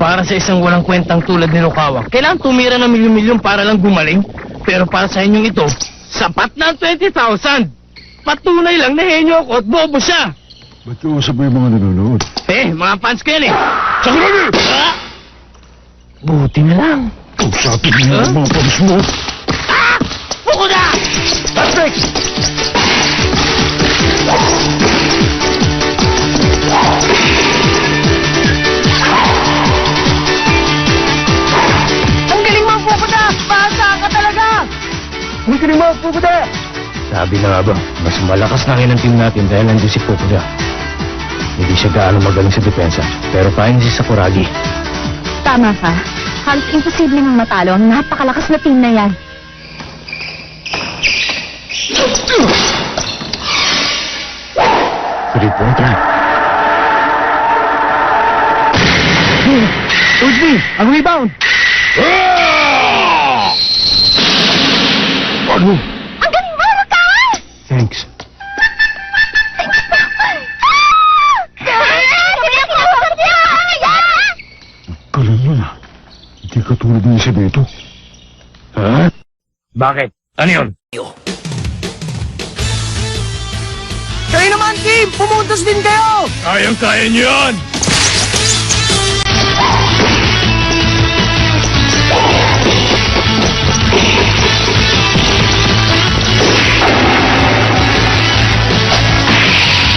Para sa isang walang kwentang tulad ni Rukawa, kailangan tumira ng milyon-milyon para lang gumaling. Pero para sa inyong ito, sapat na ang 20,000. Patunay lang na henyo ako at bobo siya. Ba't kausap mo yung mga nanonood? Mga fans ko yan eh. Sakuragi! Buti na lang. Kausapin mo yung mga fans mo. Fukuda! Patrick! Ang galing mo, Fukuda! Basa ka talaga! Ang galing mo, Fukuda! Sabi na nga ba, mas malakas na rin ang team natin dahil nandiyo si Fukuda. Hindi siya gaano magaling sa depensa, pero kaya niya si Sakuragi. Tama ka. Halos imposible nang matalo ang napakalakas na team na yan. Three-point try. Uzmi! Ang rebound! Ano? Ang galing mo, Rukawa! Thanks. Galing yun ah. Hindi ka tulad niya si Beto. Ha? Bakit? Ano yun? Kayo naman, team! Pumuntos din kayo! Kayang-kaya niyo yan!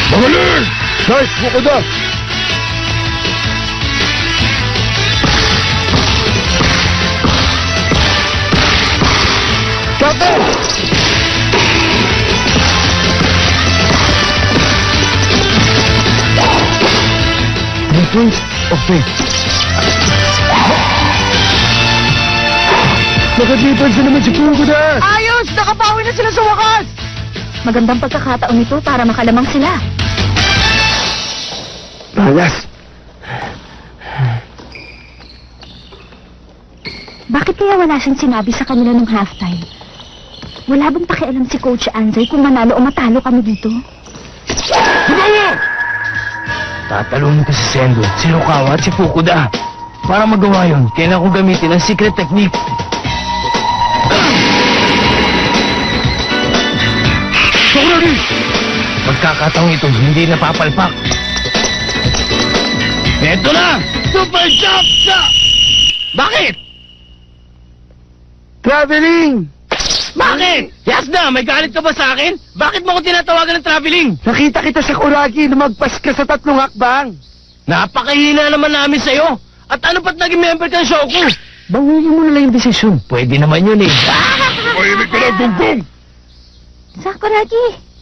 Magaling! Nice, Fukuda! Captain! Twins of Fate. Naka-defense na naman si Fukuda! Ayos! Nakabawi na sila sa wakas! Magandang pagkakataon ito para makalamang sila. Malas! Bakit kaya wala siyang sinabi sa kanila nung halftime? Wala bang pakialam si Coach Anzay kung manalo o matalo kami dito? Fukuda! Tatalungin ko si Sendo, si Rukawa at si Fukuda. Para magawa yun, kailangan ko gamitin ang secret technique. Sakuragi! Magkakataong ito, hindi napapalpak. Eto na! Super jump shot! Bakit? Traveling! Bakit? Yasna, may galit ka ba sa akin? Bakit mo ko tinatawagan ng traveling? Nakita kita sa Kuragi, lumagpas ka sa 3 hakbang. Napakahina naman namin sa'yo. At ano pa't naging member ka ng Shoku? Bangulin mo na lang yung desisyon. Pwede naman yun eh. Mahimik ka lang, Gonggong! Sakuragi,